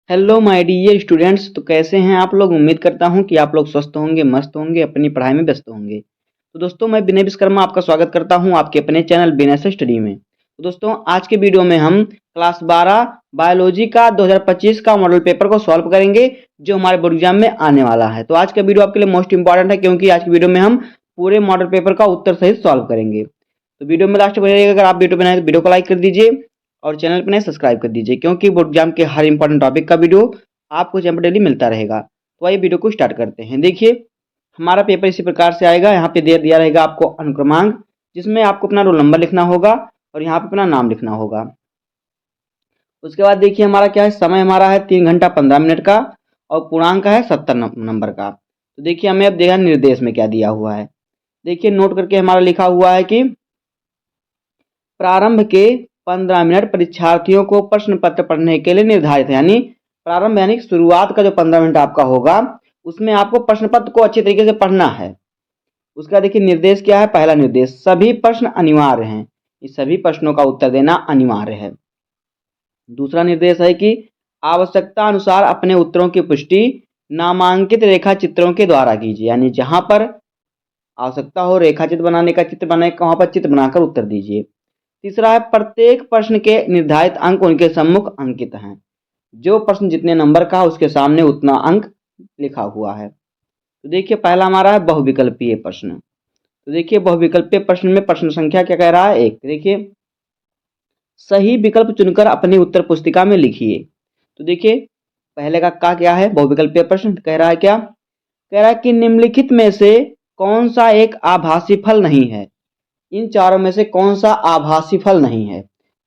Hello my dear students. तो कैसे हैं आप लोग। उम्मीद करता हूं कि आप लोग स्वस्थ होंगे, मस्त होंगे, अपनी पढ़ाई में व्यस्त होंगे। तो दोस्तों, मैं विनय विश्वकर्मा आपका स्वागत करता हूं आपके अपने चैनल विनय से स्टडी में। तो दोस्तों, आज के वीडियो में हम क्लास 12 बायोलॉजी का 2025 का मॉडल पेपर को सॉल्व करेंगे, जो हमारे बोर्ड एग्जाम में आने वाला है। तो आज का वीडियो आपके लिए मोस्ट इंपॉर्टेंट है, क्योंकि आज की वीडियो में हम पूरे मॉडल पेपर का उत्तर सहित सॉल्व करेंगे। तो वीडियो में लास्ट बने रहिएगा। अगर आप वीडियो बनाए तो वीडियो को लाइक कर दीजिए और चैनल पर नए सब्सक्राइब कर दीजिए, क्योंकि बोर्ड एग्जाम के हर इंपॉर्टेंट टॉपिक का वीडियो आपको चैनल पर डेली मिलता रहेगा। तो आइए वीडियो को स्टार्ट करते हैं। देखिए, हमारा पेपर इसी प्रकार से आएगा। यहाँ पे दे दिया रहेगा आपको अनुक्रमांक, जिसमें आपको अपना रोल नंबर लिखना होगा और यहाँ पे अपना नाम लिखना होगा। उसके बाद देखिए हमारा क्या है, समय हमारा है 3 घंटा 15 मिनट का और पूर्णांक का है 70 नंबर का। तो देखिए हमें अब देखा निर्देश में क्या दिया हुआ है। देखिए नोट करके हमारा लिखा हुआ है कि प्रारंभ के 15 मिनट परीक्षार्थियों को प्रश्न पत्र पढ़ने के लिए निर्धारित है। यानी प्रारंभ यानी शुरुआत का जो 15 मिनट आपका होगा, उसमें आपको प्रश्न पत्र को अच्छे तरीके से पढ़ना है। उसका देखिए निर्देश क्या है। पहला निर्देश, सभी प्रश्न अनिवार्य हैं। इस सभी प्रश्नों का उत्तर देना अनिवार्य है। दूसरा निर्देश है कि आवश्यकता अनुसार अपने उत्तरों की पुष्टि नामांकित रेखा चित्रों के द्वारा कीजिए। यानी जहां पर आवश्यकता हो रेखा चित्र बनाने का, चित्र बनाने का, वहां पर चित्र बनाकर उत्तर दीजिए। तीसरा है, प्रत्येक प्रश्न के निर्धारित अंक उनके सम्मुख अंकित हैं। जो प्रश्न जितने नंबर का है उसके सामने उतना अंक लिखा हुआ है। तो देखिए पहला हमारा है बहुविकल्पीय प्रश्न। तो देखिए बहुविकल्पीय प्रश्न में प्रश्न संख्या क्या कह रहा है, 1। देखिए सही विकल्प चुनकर अपनी उत्तर पुस्तिका में लिखिए। तो देखिए पहले का क्या है, बहुविकल्पीय प्रश्न कह रहा है क्या, कह रहा है कि निम्नलिखित में से कौन सा एक आभासी फल नहीं है। इन चारों में से कौन सा आभासी फल नहीं है।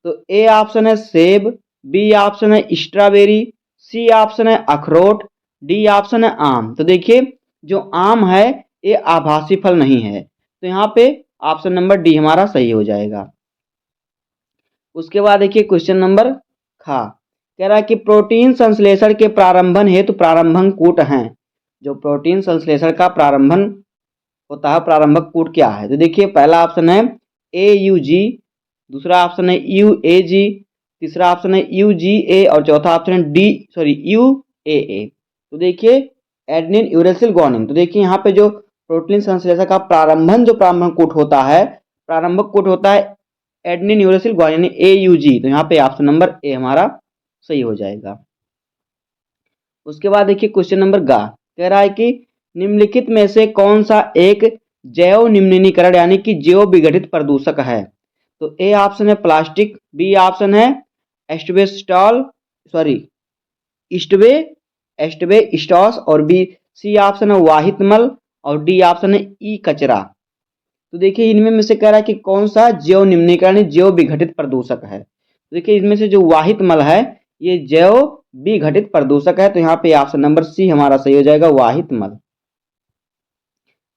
तो ए ऑप्शन है सेब, बी ऑप्शन है स्ट्रॉबेरी, सी ऑप्शन है अखरोट, डी ऑप्शन है आम। तो देखिए जो आम है ये आभासी फल नहीं है, तो यहाँ पे ऑप्शन नंबर डी हमारा सही हो जाएगा। उसके बाद देखिए क्वेश्चन नंबर खा, कह रहा है कि प्रोटीन संश्लेषण के प्रारंभन हेतु प्रारंभक कूट हैं। जो प्रोटीन संश्लेषण का प्रारंभन होता है, प्रारंभक कूट क्या है। तो देखिए पहला ऑप्शन है AUG, दूसरा ऑप्शन है UAG, तीसरा ऑप्शन है UGA और चौथा ऑप्शन है UAA। तो देखिए एडेनिन यूरेसिल ग्वानिन। तो देखिए यहाँ पे जो प्रोटीन संश्लेषण का जो प्रारंभक कूट होता है, प्रारंभक कूट होता है एडेनिन यूरेसिल ग्वानिन AUG। तो यहाँ पे ऑप्शन नंबर ए हमारा सही हो जाएगा। उसके बाद देखिए क्वेश्चन नंबर गा, कह रहा है कि निम्नलिखित में से कौन सा एक जैव निम्नीकरण यानी कि जैव विघटित प्रदूषक है। तो ए ऑप्शन है प्लास्टिक, बी ऑप्शन है एस्टबेस्टॉल एस्टबेस्टॉस और बी सी ऑप्शन है वाहित मल और डी ऑप्शन है ई कचरा। तो देखिए इनमें में से कह रहा है कि कौन सा जैव निम्नीकरण जैव विघटित प्रदूषक है। तो देखिए इसमें से जो वाहित मल है ये जैव विघटित प्रदूषक है। तो यहाँ पे ऑप्शन नंबर सी हमारा सही हो जाएगा, वाहित मल।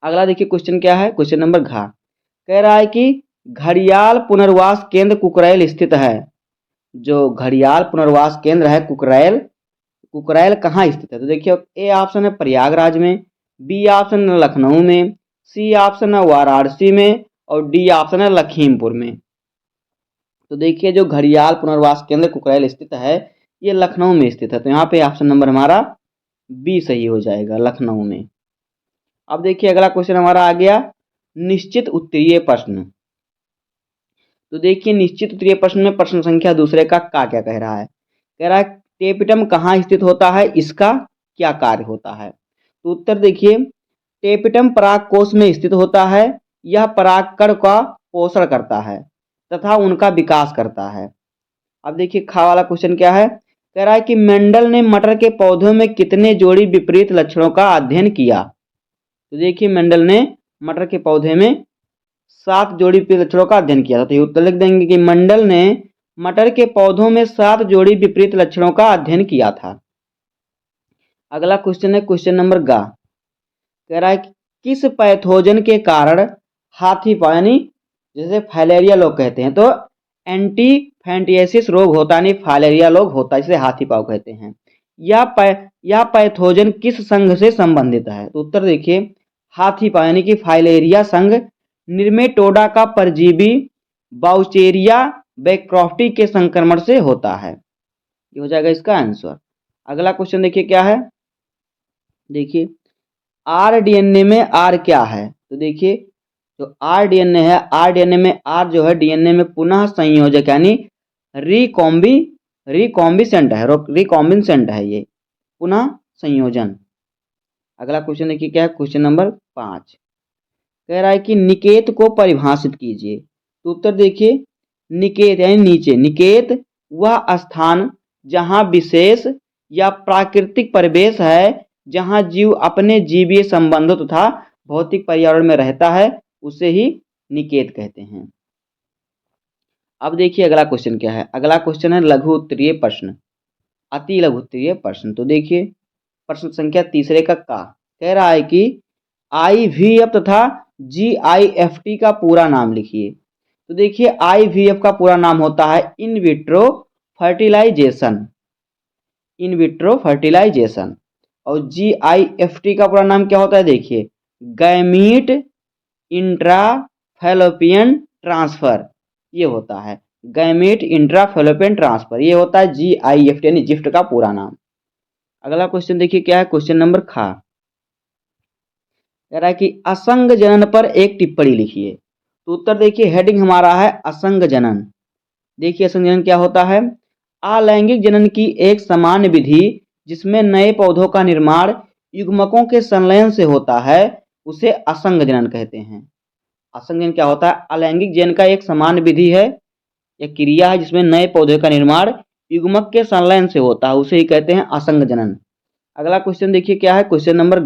अगला देखिए क्वेश्चन क्या है, क्वेश्चन नंबर घ, कह रहा है कि घड़ियाल पुनर्वास केंद्र कुकरैल स्थित है। जो घड़ियाल पुनर्वास केंद्र है कुकरैल कहाँ स्थित है। तो देखिए ए ऑप्शन है प्रयागराज में, बी ऑप्शन है लखनऊ में, सी ऑप्शन है वाराणसी में और डी ऑप्शन है लखीमपुर में। तो देखिए जो घड़ियाल पुनर्वास केंद्र कुकरैल स्थित है ये लखनऊ में स्थित है। तो यहाँ पे ऑप्शन नंबर हमारा बी सही हो जाएगा, लखनऊ में। अब देखिए अगला क्वेश्चन हमारा आ गया निश्चित उत्तरीय प्रश्न। तो देखिए निश्चित उत्तरीय प्रश्न में प्रश्न संख्या दूसरे का क्या कह रहा है, कह रहा है टेपिटम कहाँ स्थित होता है, इसका क्या कार्य होता है। तो उत्तर देखिए टेपिटम परागकोश में स्थित होता है। यह परागकण का पोषण करता है तथा उनका विकास करता है। अब देखिए खा वाला क्वेश्चन क्या है, कह रहा है कि मेंडल ने मटर के पौधों में कितने जोड़ी विपरीत लक्षणों का अध्ययन किया। तो देखिए मेंडल ने मटर के पौधे में 7 जोड़ी विपरीत लक्षणों का अध्ययन किया था। तो ये उत्तर लिख देंगे कि मेंडल ने मटर के पौधों में 7 जोड़ी विपरीत लक्षणों का अध्ययन किया था। अगला क्वेश्चन है क्वेश्चन नंबर गा, कह रहा है कि किस पैथोजन के कारण हाथी पाँव यानी जैसे फाइलेरिया लोग कहते हैं, तो एंटीफेंटिएसिस रोग होता है, यानी फाइलेरिया रोग होता है, जिसे हाथी पाँव कहते हैं। यह पैथोजन किस संघ से संबंधित है। तो उत्तर देखिए हाथी पाँव यानी कि फाइलेरिया संघ निर्मेटोडा का परजीवी बाउचेरिया बैक्रोफ्टी के संक्रमण से होता है। ये हो जाएगा इसका आंसर। अगला क्वेश्चन देखिए क्या है, देखिए आरडीएनए में आर क्या है? तो देखिए जो आरडीएनए है, आरडीएनए में आर जो है डीएनए में पुनः संयोजक यानी रिकॉम्बिसेंट है, रिकॉम्बिसेंट है ये पुनः संयोजन। अगला क्वेश्चन देखिए क्या है, क्वेश्चन नंबर 5 कह रहा है कि निकेत को परिभाषित कीजिए। तो उत्तर देखिए निकेत यानी नीचे, निकेत वह स्थान जहां विशेष या प्राकृतिक परिवेश है जहां जीव अपने जीवीय संबंधों तथा भौतिक पर्यावरण में रहता है उसे ही निकेत कहते हैं। अब देखिए अगला क्वेश्चन क्या है, अगला क्वेश्चन है लघु उत्तरीय प्रश्न, अति लघु उत्तरीय प्रश्न। तो देखिए प्रश्न संख्या तीसरे का कह रहा है कि आईवीएफ तथा जीआईएफटी का पूरा नाम लिखिए। तो देखिए आईवीएफ का पूरा नाम होता है in vitro fertilisation, in vitro fertilisation. और जीआईएफटी का पूरा नाम क्या होता है, देखिए गैमीट इंट्राफैलोपियन ट्रांसफर, ये होता है गैमीट इंट्राफैलोपियन ट्रांसफर, ये होता है जीआईएफटी यानी जिफ्ट का पूरा नाम। अगला क्वेश्चन देखिए क्या है, क्वेश्चन नंबर कह रहा है कि असंग जनन पर एक टिप्पणी लिखिए। तो उत्तर देखिए हेडिंग हमारा है असंग जनन। देखिए असंग जनन क्या होता है, अलैंगिक जनन की एक सामान्य विधि जिसमें नए पौधों का निर्माण युग्मकों के संलयन से होता है उसे असंग जनन कहते हैं। असंग जनन क्या होता है, अलैंगिक जनन का एक सामान्य विधि है या क्रिया है जिसमें नए पौधे का निर्माण युग्मक के संलयन से होता है उसे ही कहते हैं असंग जनन। अगला क्वेश्चन देखिए क्या है, क्वेश्चन नंबर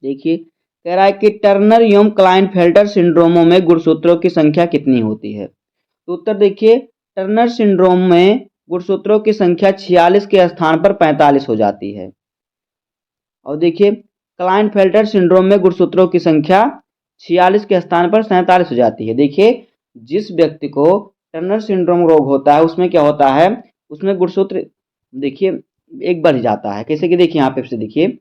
देखिए कह रहा है कि टर्नर एवं क्लाइनफेल्टर सिंड्रोमों में गुणसूत्रों की संख्या कितनी होती है। तो उत्तर देखिए टर्नर सिंड्रोम में गुणसूत्रों की संख्या 46 के स्थान पर 45 हो जाती है। और देखिए क्लाइनफेल्टर सिंड्रोम में गुणसूत्रों की संख्या 46 के स्थान पर 47 हो जाती है। देखिए जिस व्यक्ति को टर्नर सिंड्रोम रोग होता है उसमें क्या होता है, उसमें गुणसूत्र देखिए एक बढ़ जाता है। कैसे कि देखिए यहाँ पे से देखिए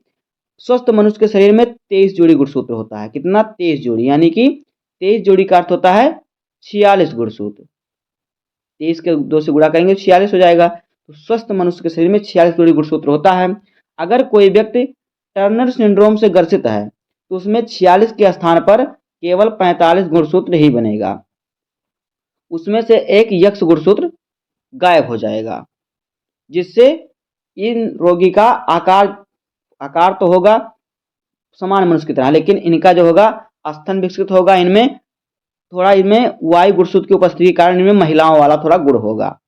स्वस्थ मनुष्य के शरीर में 23 जोड़ी गुणसूत्र होता है। कितना, 23 जोड़ी, यानी कि 23 जोड़ी का अर्थ होता है 46 गुणसूत्र। 23 के 2 से गुणा करेंगे 46 हो जाएगा। तो स्वस्थ मनुष्य के शरीर में 46 जोड़ी गुणसूत्र होता है। अगर कोई व्यक्ति टर्नर सिंड्रोम से ग्रसित है तो उसमें 46 के स्थान पर केवल 45 गुणसूत्र ही बनेगा, उसमें से एक यक्ष गुणसूत्र गायब हो जाएगा, जिससे इन रोगी का आकार तो होगा समान मनुष्य की तरह, लेकिन इनका जो होगा स्तन विकसित होगा, इनमें वायु गुणसूत्र की उपस्थिति के कारण इनमें महिलाओं वाला थोड़ा गुण होगा।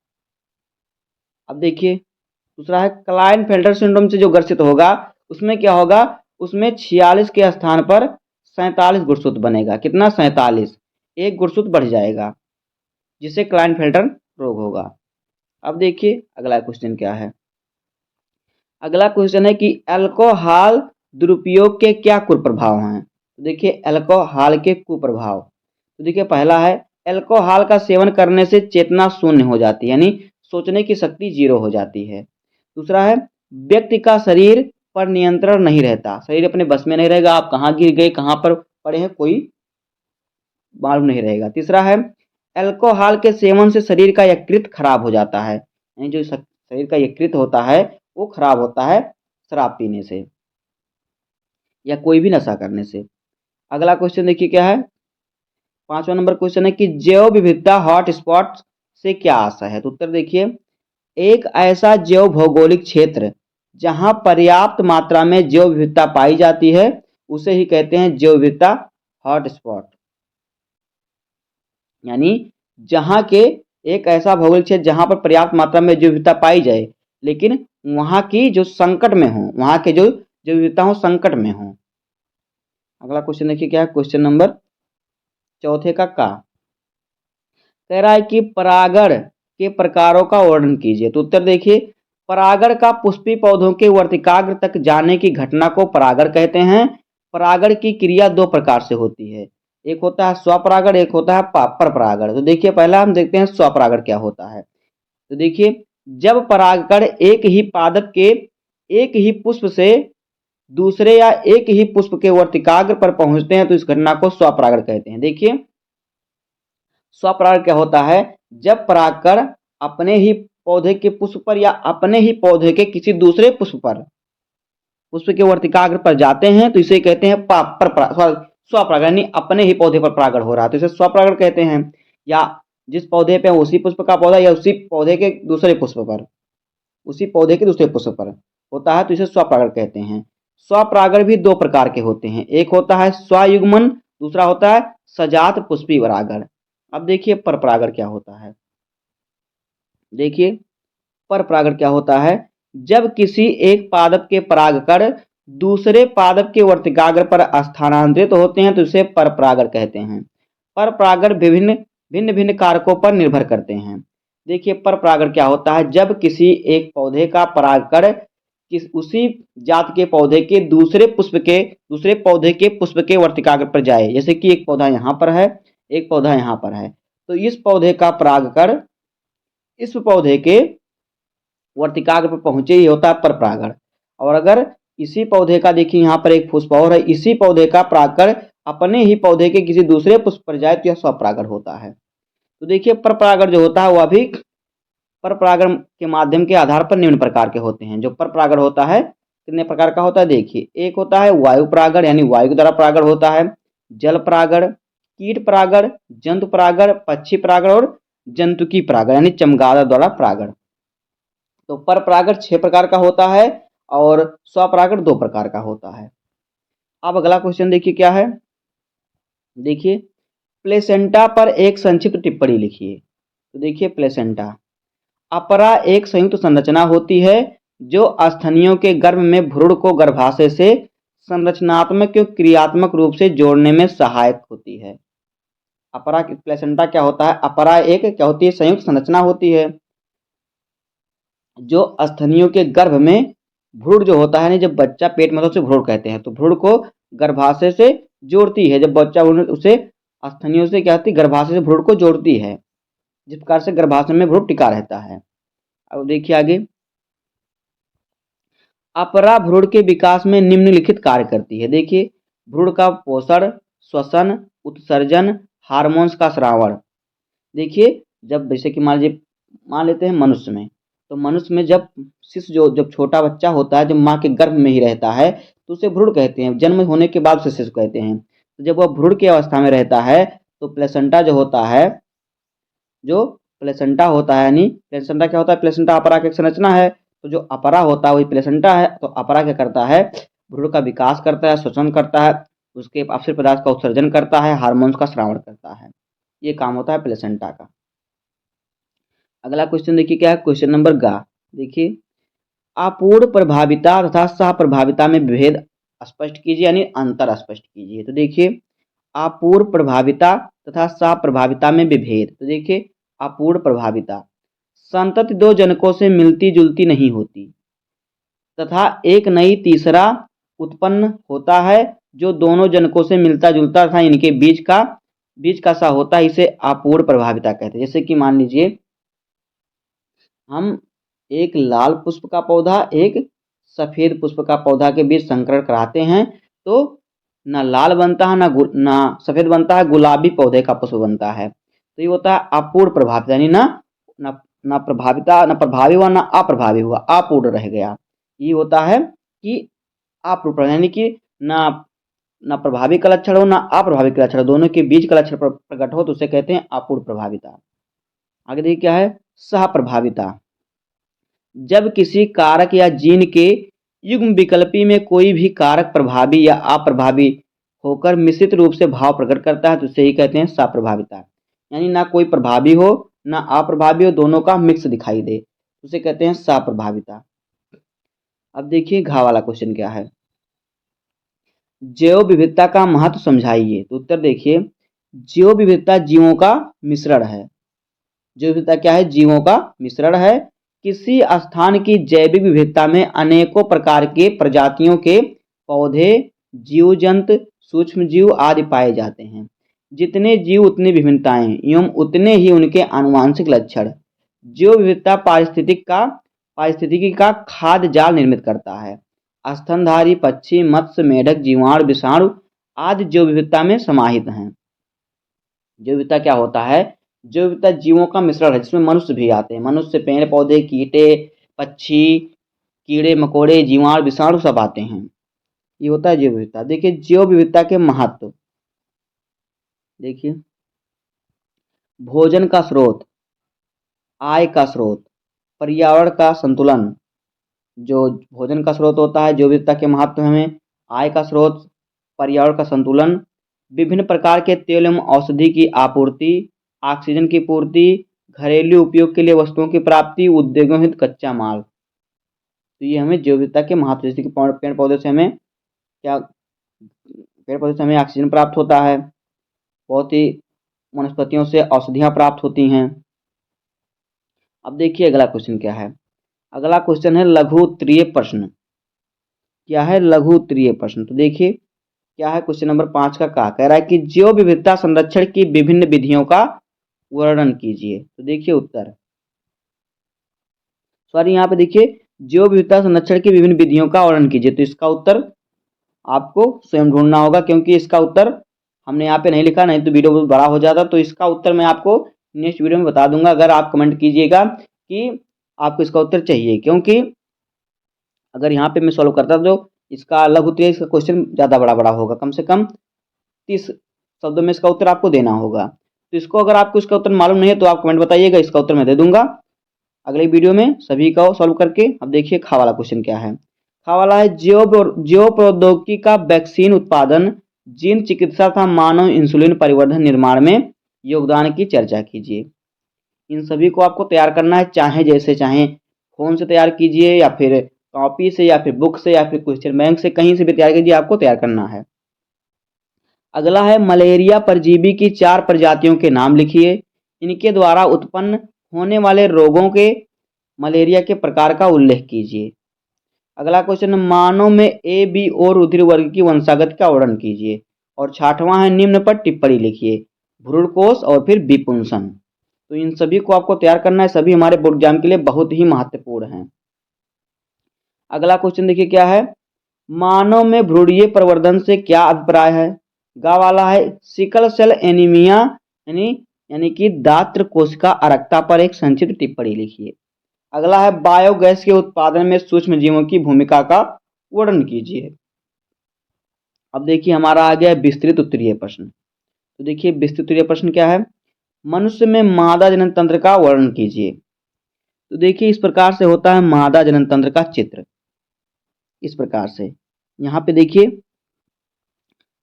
अब देखिए दूसरा है क्लाइनफेल्टर सिंड्रोम से जो ग्रसित होगा उसमें क्या होगा, उसमें 46 के स्थान पर 47 गुणसूत्र बनेगा। कितना, 47, एक गुणसूत्र बढ़ जाएगा जिससे क्लाइनफेल्टर रोग होगा। अब देखिए अगला क्वेश्चन क्या है, अगला क्वेश्चन है कि अल्कोहल दुरुपयोग के क्या कुप्रभाव हैं। तो देखिए अल्कोहल के कुप्रभाव, तो देखिए पहला है अल्कोहल का सेवन करने से चेतना शून्य हो जाती है यानी सोचने की शक्ति 0 हो जाती है। दूसरा है व्यक्ति का शरीर पर नियंत्रण नहीं रहता, शरीर अपने बस में नहीं रहेगा, आप कहाँ गिर गए कहाँ पर पड़े हैं कोई मालूम नहीं रहेगा। तीसरा है अल्कोहल के सेवन से शरीर का यकृत खराब हो जाता है, यानी जो शरीर का यकृत होता है वो खराब होता है शराब पीने से या कोई भी नशा करने से। अगला क्वेश्चन देखिए क्या है, 5वां नंबर क्वेश्चन है कि जैव विविधता हॉटस्पॉट से क्या आशा है। तो उत्तर देखिए एक ऐसा जैव भौगोलिक क्षेत्र जहां पर्याप्त मात्रा में जैव विविधता पाई जाती है उसे ही कहते हैं जैव विविधता हॉटस्पॉट, यानी जहां के एक ऐसा भौगोलिक क्षेत्र जहां पर पर्याप्त मात्रा में जैव विविधता पाई जाए लेकिन वहां की जो संकट में हो, वहां के जो विविधता हो संकट में हो। अगला क्वेश्चन देखिए क्या है, क्वेश्चन नंबर चौथे का कह रहा है कि परागण के प्रकारों का वर्णन कीजिए। तो उत्तर देखिए परागण का पुष्पी पौधों के वर्तिकाग्र तक जाने की घटना को परागण कहते हैं। परागण की क्रिया 2 प्रकार से होती है, एक होता है स्वपरागण, एक होता है परपरागण। तो देखिए पहला हम देखते हैं स्वपरागण क्या होता है। तो देखिए जब परागकण एक ही पादप के एक ही पुष्प से दूसरे या एक ही पुष्प के वर्तिकाग्र पर पहुंचते हैं तो इस घटना को स्वपरागण कहते हैं। देखिए स्वपरागण क्या होता है, जब परागकण अपने ही पौधे के पुष्प पर या अपने ही पौधे के किसी दूसरे पुष्प पर, पुष्प के वर्तिकाग्र पर जाते हैं तो इसे कहते हैं स्वपरागण, यानी अपने ही पौधे पर परागण हो रहा है तो इसे स्वपरागण कहते हैं। या जिस पौधे पे उसी पुष्प का पौधा या उसी पौधे के दूसरे पुष्प पर, उसी पौधे के दूसरे पुष्प पर होता है तो इसे स्वपरागण कहते हैं। स्वपरागण भी दो प्रकार के होते हैं, एक होता है स्वयुग्मन, दूसरा होता है सजात पुष्पी परागण। अब देखिए परपरागण क्या होता है। देखिए परपरागण क्या होता है, जब किसी एक पादप के परागकण दूसरे पादप के वर्तिकाग्र पर स्थानांतरित होते हैं तो इसे परपरागण कहते हैं। परपरागण भिन्न भिन्न कारकों पर निर्भर करते हैं। देखिए परपरागण क्या होता है, जब किसी एक पौधे का परागकण उसी जात के पौधे के दूसरे पौधे के पुष्प के वर्तिकाग्र पर जाए, जैसे कि एक पौधा यहाँ पर है, एक पौधा यहाँ पर है, तो इस पौधे का परागकण इस पौधे के वर्तिकाग्र पर पहुंचे ही होता है परपरागण। और अगर इसी पौधे का देखिए यहाँ पर एक पुष्प और है, इसी पौधे का परागकण अपने ही पौधे के किसी दूसरे पुष्प पर जाए तो यह स्वपरागण होता है। तो देखिए परपरागण जो होता है वह भी परपरागण के माध्यम के आधार पर निम्न प्रकार के होते हैं। जो परपरागण होता है कितने प्रकार का होता है, देखिए एक होता है वायु परागण, यानी वायु के द्वारा परागण होता है, जल परागण, कीट परागण, जंतु परागण, पक्षी परागण और जंतुकी परागण यानी चमगादड़ द्वारा परागण। तो परपरागण 6 प्रकार का होता है और स्वपरागण 2 प्रकार का होता है। अब अगला क्वेश्चन देखिए क्या है। देखिए प्लेसेंटा पर एक संक्षिप्त टिप्पणी लिखिए। तो देखिए प्लेसेंटा अपरा एक संयुक्त संरचना होती है जो स्तनियों के गर्भ में भ्रूण को गर्भाशय से संरचनात्मक और क्रियात्मक रूप से जोड़ने में सहायक होती है। अपरा प्लेसेंटा क्या होता है, अपरा एक क्या होती है, संयुक्त संरचना होती है जो स्तनियों के गर्भ में भ्रूण जो होता है ना, जब बच्चा पेट में, तो उसे भ्रूण कहते हैं, तो भ्रूण को गर्भाशय से जोड़ती है। जब बच्चा उसे स्तनियों से क्या होती है, गर्भाशय से भ्रूण को जोड़ती है, जिस प्रकार से गर्भाशय में भ्रूण टिका रहता है। अब देखिए आगे, अपरा भ्रूण के विकास में निम्नलिखित कार्य करती है। देखिए भ्रूण का पोषण, श्वसन, उत्सर्जन, हार्मोन्स का स्रावण। देखिए जब जैसे कि मान लेते हैं मनुष्य में, तो मनुष्य में जब शिशु जब छोटा बच्चा होता है, जब माँ के गर्भ में ही रहता है तो उसे भ्रूण कहते हैं, जन्म होने के बाद उसे शिशु कहते हैं। तो जब वह भ्रूण की अवस्था में रहता है तो प्लेसेंटा जो होता है, जो प्लेसेंटा होता है, यानी प्लेसेंटा क्या होता है, प्लेसेंटा अपरा की एक संरचना है, तो जो अपरा होता है वही प्लेसेंटा है। तो अपरा क्या करता है, भ्रूण का विकास करता है, श्वसन करता है, उसके अपशिष्ट पदार्थ का उत्सर्जन करता है, हार्मोन्स का स्रावण करता है। ये काम होता है प्लेसेंटा का। अगला क्वेश्चन देखिए क्या है, क्वेश्चन नंबर गा। देखिए अपूर्ण प्रभाविता तथा सह प्रभाविता में भेद स्पष्ट कीजिए, यानी अंतर स्पष्ट कीजिए। तो देखिए अपूर्ण प्रभाविता तथा सह प्रभाविता में विभेद। तो देखिए अपूर्ण प्रभाविता, संतति दो जनकों से मिलती जुलती नहीं होती तथा एक नई तीसरा उत्पन्न होता है जो दोनों जनकों से मिलता जुलता तथा इनके बीच का सा होता है, इसे अपूर्ण प्रभाविता कहते हैं। जैसे कि मान लीजिए हम एक लाल पुष्प का पौधा एक सफेद पुष्प का पौधा के बीच संकरण कराते हैं तो ना लाल बनता है ना सफेद बनता है, गुलाबी पौधे का पुष्प बनता है। तो ये होता है अपूर्ण प्रभावित, यानी ना प्रभाविता, ना प्रभावी हुआ ना अप्रभावी हुआ, अपूर्ण रह गया। ये होता है कि अपूर्ण, यानी कि ना प्रभावी का लक्षण हो ना अप्रभावी का लक्षण हो, दोनों के बीच का लक्षण प्रकट हो तो उसे कहते हैं अपूर्ण प्रभाविता। आगे देखिए क्या है, सह प्रभाविता, जब किसी कारक या जीन के युग्म विकल्पी में कोई भी कारक प्रभावी या अप्रभावी होकर मिश्रित रूप से भाव प्रकट करता है तो उसे ही कहते हैं सप्रभाविता। यानी ना कोई प्रभावी हो ना अप्रभावी हो, दोनों का मिक्स दिखाई दे, उसे कहते हैं सप्रभाविता। अब देखिए घ वाला क्वेश्चन क्या है, जैव विविधता का महत्व समझाइए। तो उत्तर देखिए, जैव विविधता जीवों का मिश्रण है। जैव विविधता क्या है, जीवों का मिश्रण है। किसी स्थान की जैविक विविधता में अनेकों प्रकार के प्रजातियों के पौधे, जीव जंतु, सूक्ष्म जीव आदि पाए जाते हैं। जितने जीव उतनी विभिन्नताएं एवं उतने ही उनके आनुवांशिक लक्षण। जैव विविधता पारिस्थितिकी का खाद्य जाल निर्मित करता है। स्तनधारी पक्षी, मत्स्य, मेढक, जीवाणु, विषाणु आदि जैव विविधता में समाहित हैं। जैव विविधता क्या होता है जैव विविधता जीवों का मिश्रण है जिसमें मनुष्य भी आते हैं। मनुष्य, पेड़ पौधे, कीटे, पक्षी, कीड़े मकोड़े, जीवाणु, विषाणु सब आते हैं। ये होता है जैव विविधता। देखिए जैव विविधता के महत्व, देखिए भोजन का स्रोत, आय का स्रोत, पर्यावरण का संतुलन। जो भोजन का स्रोत होता है, जैव विविधता के महत्व हमें आय का स्रोत, पर्यावरण का संतुलन, विभिन्न प्रकार के तेल एवं औषधि की आपूर्ति, ऑक्सीजन की पूर्ति, घरेलू उपयोग के लिए वस्तुओं की प्राप्ति, उद्योगों हित कच्चा माल। तो ये हमें जैव विविधता के महत्व, जैसे कि पेड़ पौधे से हमें क्या, पेड़ पौधे से हमें ऑक्सीजन प्राप्त होता है, बहुत ही वनस्पतियों से औषधियाँ प्राप्त होती हैं। अब देखिए अगला क्वेश्चन क्या है। अगला क्वेश्चन है लघु उत्तरीय प्रश्न। क्या है लघु उत्तरीय प्रश्न? तो देखिए क्या है क्वेश्चन नंबर 5 का कह रहा है कि जैव विविधता संरक्षण की विभिन्न विधियों का वर्णन कीजिए। तो देखिए उत्तर, सॉरी यहाँ पे देखिए जैव विविधता संरक्षण की विभिन्न विधियों का वर्णन कीजिए। तो इसका उत्तर आपको स्वयं ढूंढना होगा, क्योंकि इसका उत्तर हमने यहाँ पे नहीं लिखा, नहीं तो वीडियो बहुत बड़ा हो जाता। तो इसका उत्तर मैं आपको नेक्स्ट वीडियो में बता दूंगा, अगर आप कमेंट कीजिएगा कि आपको इसका उत्तर चाहिए, क्योंकि अगर यहाँ पे मैं सॉल्व करता तो इसका लघु उत्तरीय इसका क्वेश्चन ज़्यादा बड़ा होगा, कम से कम 30 शब्दों में इसका उत्तर आपको देना होगा। तो इसको अगर आपको इसका उत्तर मालूम नहीं है तो आप कमेंट बताइएगा, इसका उत्तर मैं दे दूंगा अगले वीडियो में सभी का सॉल्व करके। अब देखिए खा वाला क्वेश्चन क्या है। खा वाला है जैव प्रौद्योगिकी का वैक्सीन उत्पादन, जीन चिकित्सा तथा मानव इंसुलिन परिवर्धन निर्माण में योगदान की चर्चा कीजिए। इन सभी को आपको तैयार करना है, चाहे जैसे चाहे फोन से तैयार कीजिए या फिर कॉपी से या फिर बुक से या फिर क्वेश्चन बैंक से, कहीं से भी तैयार कीजिए, आपको तैयार करना है। अगला है मलेरिया परजीवी की 4 प्रजातियों के नाम लिखिए, इनके द्वारा उत्पन्न होने वाले रोगों के मलेरिया के प्रकार का उल्लेख कीजिए। अगला क्वेश्चन, मानव में ए, बी और रुधिर वर्ग की वंशागत का वर्णन कीजिए। और 6वां है निम्न पर टिप्पणी लिखिए, भ्रूणकोश और फिर विपुंसन। तो इन सभी को आपको तैयार करना है, सभी हमारे बोर्ड एग्जाम के लिए बहुत ही महत्वपूर्ण हैं। अगला क्वेश्चन देखिए क्या है, मानव में भ्रूणीय प्रवर्धन से क्या अभिप्राय है? गा वाला है सिकल सेल एनीमिया यानी कि दात्र कोशिका अरक्ता पर एक संक्षिप्त टिप्पणी लिखिए। अगला है बायोगैस के उत्पादन में सूक्ष्म जीवों की भूमिका का वर्णन कीजिए। अब देखिए हमारा आ गया विस्तृत उत्तरीय प्रश्न। तो देखिए विस्तृत उत्तरीय प्रश्न क्या है, मनुष्य में मादा जनन तंत्र का वर्णन कीजिए। तो देखिए इस प्रकार से होता है मादा जनन तंत्र का चित्र, इस प्रकार से। यहाँ पे देखिए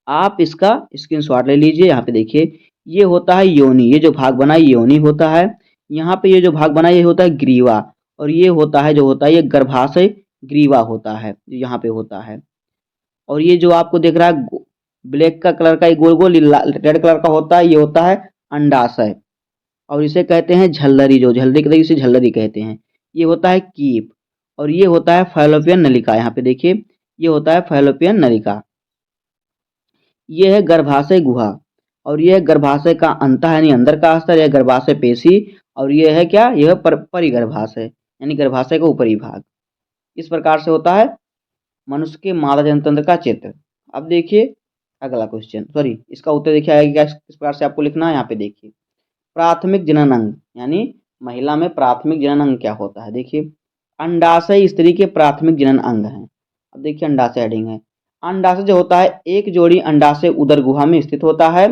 आप इसका स्क्रीनशॉट ले लीजिए। यहाँ पे देखिए ये होता है योनि, ये जो भाग बना है योनि होता है। यहाँ पे ये जो भाग बना है ये होता है ग्रीवा, और ये होता है जो होता है ये गर्भाशय ग्रीवा होता है, जो यहाँ पे होता है। और ये जो आपको दिख रहा है ब्लैक का कलर का ये गोल गोल रेड कलर का होता है, ये होता है अंडाशय, और इसे कहते हैं झल्लरी, जो झल्लरी कहते हैं इसे झल्लरी कहते हैं। ये होता है कीप, और ये होता है फैलोपियन नलिका। यहाँ पे देखिए ये होता है फैलोपियन नलिका। ये है गर्भाशय गुहा, और ये है गर्भाशय का अंतः यानी अंदर का स्तर, यह गर्भाशय पेशी, और ये है क्या, यह परिगर्भाशय यानी गर्भाशय का ऊपरी भाग। इस प्रकार से होता है मनुष्य के मादा जनन तंत्र का चित्र। अब देखिए अगला क्वेश्चन, सॉरी इसका उत्तर देखिए आएगा क्या, किस प्रकार से आपको लिखना है। यहाँ पे देखिए प्राथमिक जनन अंग यानी महिला में प्राथमिक जनन अंग क्या होता है। देखिए अंडाशय स्त्री के प्राथमिक जनन अंग हैं। अब देखिए अंडाशय हेडिंग है। अंडाशय जो होता है एक जोड़ी अंडाशय उदर गुहा में स्थित होता है।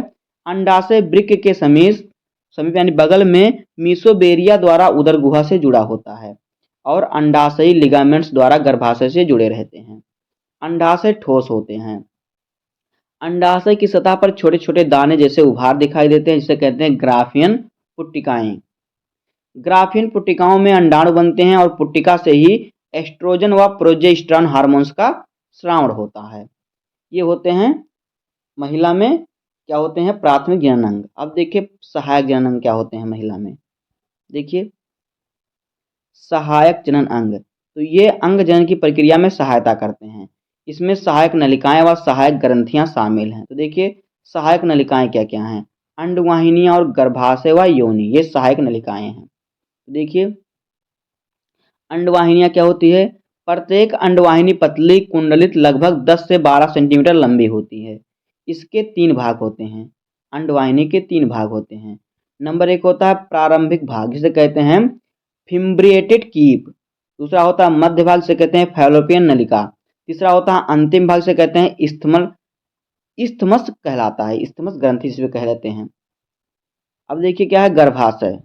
अंडाशय वृक्क के समीप यानी बगल में मीसोबेरिया द्वारा उदर गुहा से जुड़ा होता है, और अंडाशयी लिगामेंट्स द्वारा गर्भाशय से जुड़े रहते हैं। अंडाशय ठोस होते हैं। अंडाशय की सतह पर छोटे छोटे दाने जैसे उभार दिखाई देते हैं, जिसे कहते हैं ग्राफियन पुट्टिकाएं। ग्राफियन पुट्टिकाओं में अंडाणु बनते हैं, और पुट्टिका से ही एस्ट्रोजन व प्रोजेस्टेरॉन हार्मोन्स का स्रावण होता है। ये होते हैं महिला में क्या होते हैं, प्राथमिक जनन अंग। अब देखिए सहायक जनन अंग क्या होते हैं महिला में। देखिए सहायक जनन अंग, तो ये अंग जनन की प्रक्रिया में सहायता करते हैं। इसमें सहायक नलिकाएं व सहायक ग्रंथियां शामिल हैं। तो देखिए सहायक नलिकाएं क्या क्या हैं, अंडवाहिनियां और गर्भाशय व योनि, ये सहायक नलिकाएं हैं। तो देखिए अंडवाहिनियां क्या होती है, प्रत्येक अंडवाहिनी पतली कुंडलित लगभग 10 से 12 सेंटीमीटर लंबी होती है। इसके 3 भाग होते हैं, अंडवाहिनी के 3 भाग होते हैं। नंबर 1 होता है प्रारंभिक भाग, जिसे कहते हैं फिम्ब्रिएटेड कीप। दूसरा होता है मध्य भाग, से कहते हैं फैलोपियन नलिका। तीसरा होता है अंतिम भाग, से कहते हैं इस्थमस कहलाता है, इस्थमस ग्रंथि जिसे कह लेते हैं। अब देखिए क्या है गर्भाशय।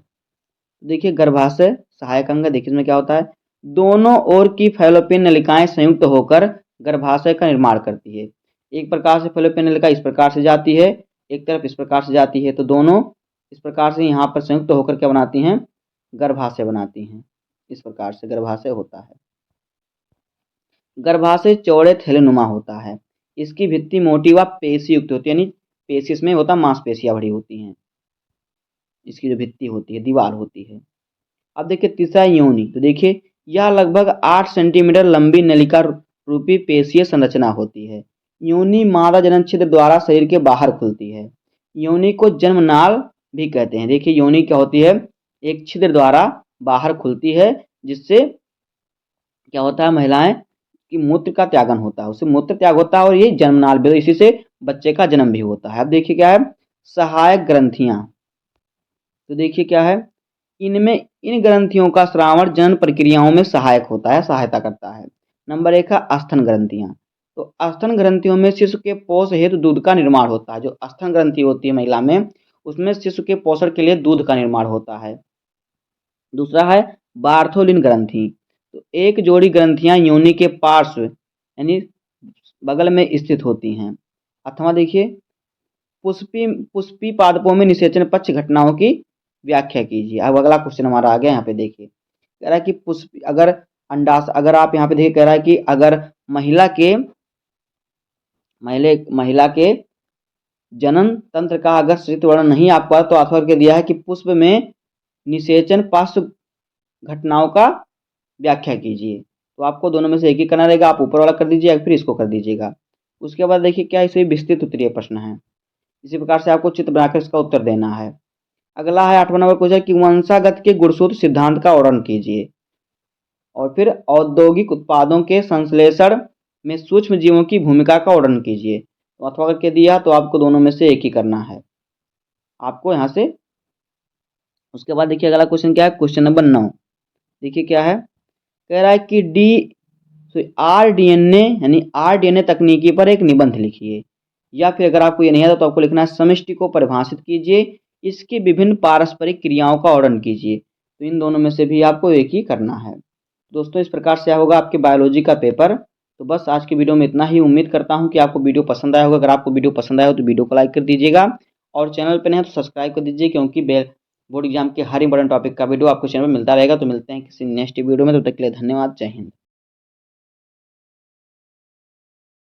देखिए गर्भाशय सहायक अंग है। देखिए इसमें क्या होता है, दोनों ओर की फैलोपियन नलिकाएं संयुक्त होकर गर्भाशय का निर्माण करती है। एक प्रकार से फैलोपियन नलिका इस प्रकार से जाती है, एक तरफ इस प्रकार से जाती है, तो दोनों इस प्रकार से यहाँ पर संयुक्त होकर क्या बनाती हैं, गर्भाशय बनाती हैं। इस प्रकार से गर्भाशय होता है। गर्भाशय चौड़े थैलेनुमा होता है। इसकी भित्ति मोटी व पेशी युक्त होती है, यानी पेशी इसमें होता मांसपेशियां भरी होती हैं। इसकी जो भित्ति होती है, दीवार होती है। अब देखिए तीसरा योनि। तो देखिए यह लगभग 8 सेंटीमीटर लंबी नलिका रूपी पेशीय संरचना होती है। योनि मादा जनन छिद्र द्वारा शरीर के बाहर खुलती है। योनि को जन्मनाल भी कहते हैं। देखिए योनि क्या होती है, एक छिद्र द्वारा बाहर खुलती है, जिससे क्या होता है, महिलाएं की मूत्र का त्यागन होता है, उससे मूत्र त्याग होता है, और ये जन्मनाल भी, इसी से बच्चे का जन्म भी होता है। अब देखिए क्या है सहायक ग्रंथियां। तो देखिए क्या है, इनमें इन ग्रंथियों का श्रावण जनन प्रक्रियाओं में सहायक होता है, सहायता करता है। नंबर 1 है स्तन ग्रंथियां। तो स्तन ग्रंथियों में शिशु के पोष हेतु दूध का निर्माण होता है। जो स्तन ग्रंथि होती है महिला में, उसमें शिशु के पोषण के लिए दूध का निर्माण होता है। दूसरा है बार्थोलिन ग्रंथि। तो एक जोड़ी ग्रंथियां योनि के पार्श्व यानी बगल में स्थित होती हैं। अथवा देखिए पुष्पी पादपों में निषेचन पक्ष घटनाओं की व्याख्या कीजिए। अब अगला क्वेश्चन हमारा आ गया, यहाँ पे देखिए कह रहा है कि पुष्पी अगर आप यहाँ पे देखिए कह रहा है कि अगर महिला के जनन तंत्र का अगर सचित्र वर्णन नहीं आपको आता, तो अथवा के दिया है कि पुष्प में निषेचन पार्श्व घटनाओं का व्याख्या कीजिए। तो आपको दोनों में से एक ही करना रहेगा, आप ऊपर वाला कर दीजिएगा फिर इसको कर दीजिएगा। उसके बाद देखिए क्या इसे विस्तृत उत्तरीय प्रश्न है, इसी प्रकार से आपको चित्र बनाकर इसका उत्तर देना है। अगला है 8वां नंबर क्वेश्चन कि वंशागत के गुणसूत्र सिद्धांत का वर्णन कीजिए। और फिर औद्योगिक उत्पादों के संश्लेषण में सूक्ष्म जीवों की भूमिका का वर्णन कीजिए। तो अथवा करके दिया, तो आपको दोनों में से एक ही करना है आपको यहाँ से। उसके बाद देखिए अगला क्वेश्चन क्या है, क्वेश्चन नंबर 9। देखिए क्या है, कह रहा है कि आरडीएनए तकनीकी पर एक निबंध लिखिए। या फिर अगर आपको ये नहीं आता तो आपको लिखना है समष्टि को परिभाषित कीजिए, इसकी विभिन्न पारस्परिक क्रियाओं का वर्णन कीजिए। तो इन दोनों में से भी आपको एक ही करना है। दोस्तों इस प्रकार से होगा आपके बायोलॉजी का पेपर। तो बस आज की वीडियो में इतना ही। उम्मीद करता हूँ कि आपको वीडियो पसंद आया होगा। अगर आपको वीडियो पसंद आया हो तो वीडियो को लाइक कर दीजिएगा, और चैनल पर नहीं है तो सब्सक्राइब कर दीजिए, क्योंकि बोर्ड एग्जाम के हर इंपॉर्टेंट टॉपिक का वीडियो आपको चैनल पर मिलता रहेगा। तो मिलते हैं किसी नेक्स्ट वीडियो में, तब तक के लिए धन्यवाद, जय हिंद।